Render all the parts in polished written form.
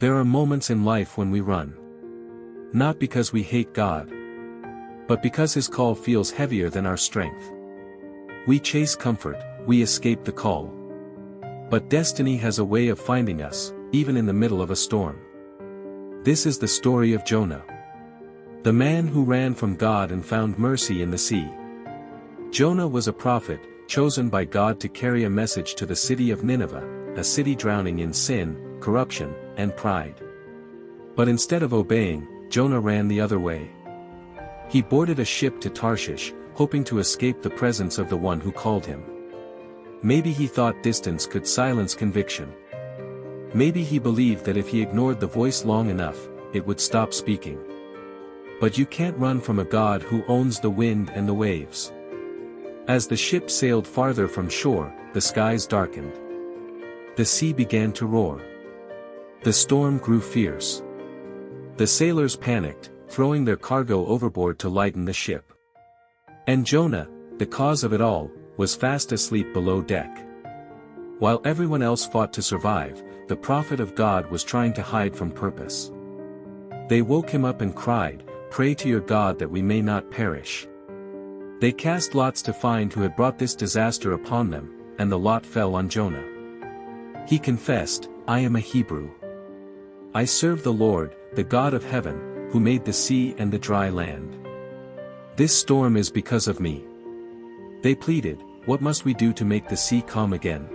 There are moments in life when we run. Not because we hate God, but because His call feels heavier than our strength. We chase comfort, we escape the call. But destiny has a way of finding us, even in the middle of a storm. This is the story of Jonah, the man who ran from God and found mercy in the sea. Jonah was a prophet, chosen by God to carry a message to the city of Nineveh, a city drowning in sin, corruption, and pride. But instead of obeying, Jonah ran the other way. He boarded a ship to Tarshish, hoping to escape the presence of the one who called him. Maybe he thought distance could silence conviction. Maybe he believed that if he ignored the voice long enough, it would stop speaking. But you can't run from a God who owns the wind and the waves. As the ship sailed farther from shore, the skies darkened. The sea began to roar. The storm grew fierce. The sailors panicked, throwing their cargo overboard to lighten the ship. And Jonah, the cause of it all, was fast asleep below deck. While everyone else fought to survive, the prophet of God was trying to hide from purpose. They woke him up and cried, "Pray to your God that we may not perish." They cast lots to find who had brought this disaster upon them, and the lot fell on Jonah. He confessed, "I am a Hebrew. I serve the Lord, the God of heaven, who made the sea and the dry land. This storm is because of me." They pleaded, "What must we do to make the sea calm again?"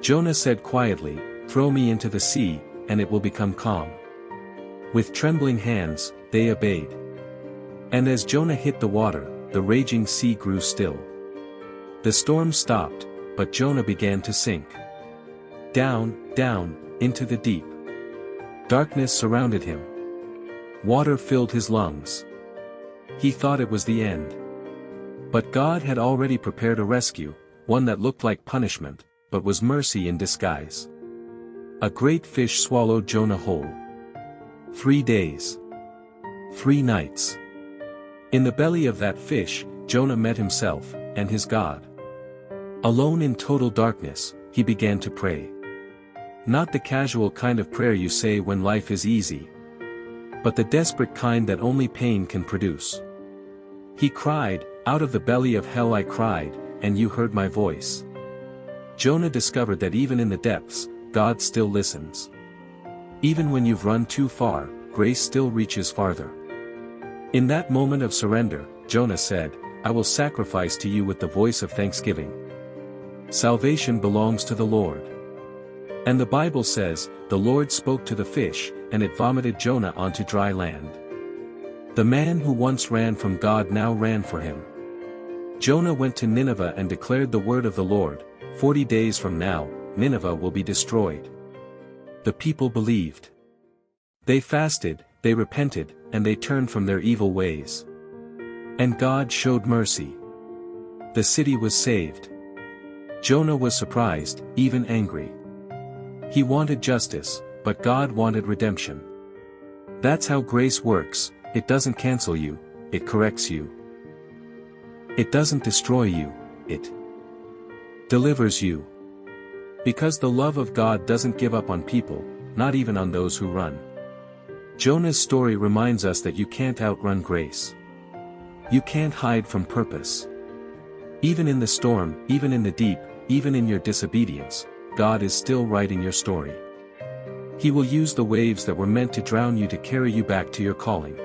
Jonah said quietly, "Throw me into the sea, and it will become calm." With trembling hands, they obeyed. And as Jonah hit the water, the raging sea grew still. The storm stopped, but Jonah began to sink. Down, down, into the deep. Darkness surrounded him. Water filled his lungs. He thought it was the end. But God had already prepared a rescue, one that looked like punishment, but was mercy in disguise. A great fish swallowed Jonah whole. 3 days. 3 nights. In the belly of that fish, Jonah met himself, and his God. Alone in total darkness, he began to pray. Not the casual kind of prayer you say when life is easy, but the desperate kind that only pain can produce. He cried, "Out of the belly of hell I cried, and you heard my voice." Jonah discovered that even in the depths, God still listens. Even when you've run too far, grace still reaches farther. In that moment of surrender, Jonah said, "I will sacrifice to you with the voice of thanksgiving." Salvation belongs to the Lord. And the Bible says, the Lord spoke to the fish, and it vomited Jonah onto dry land. The man who once ran from God now ran for him. Jonah went to Nineveh and declared the word of the Lord, 40 days from now, Nineveh will be destroyed. The people believed. They fasted, they repented, and they turned from their evil ways. And God showed mercy. The city was saved. Jonah was surprised, even angry. He wanted justice, but God wanted redemption. That's how grace works. It doesn't cancel you, it corrects you. It doesn't destroy you, it delivers you. Because the love of God doesn't give up on people, not even on those who run. Jonah's story reminds us that you can't outrun grace. You can't hide from purpose. Even in the storm, even in the deep, even in your disobedience, God is still writing your story. He will use the waves that were meant to drown you to carry you back to your calling.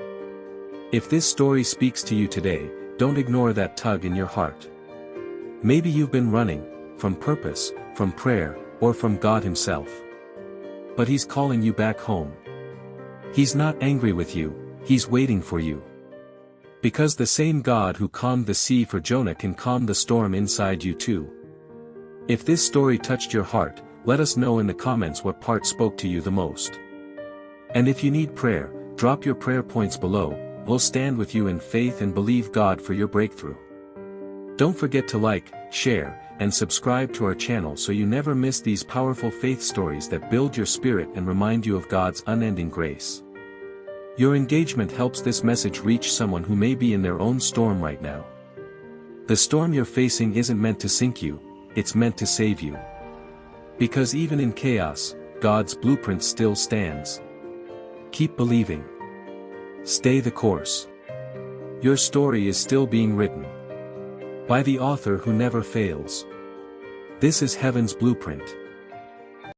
If this story speaks to you today, don't ignore that tug in your heart. Maybe you've been running, from purpose, from prayer, or from God Himself. But He's calling you back home. He's not angry with you, He's waiting for you. Because the same God who calmed the sea for Jonah can calm the storm inside you too. If this story touched your heart, let us know in the comments what part spoke to you the most. And if you need prayer, drop your prayer points below. We'll stand with you in faith and believe God for your breakthrough. Don't forget to like, share, and subscribe to our channel so you never miss these powerful faith stories that build your spirit and remind you of God's unending grace. Your engagement helps this message reach someone who may be in their own storm right now. The storm you're facing isn't meant to sink you, it's meant to save you. Because even in chaos, God's blueprint still stands. Keep believing. Stay the course. Your story is still being written. By the author who never fails. This is Heaven's Blueprint.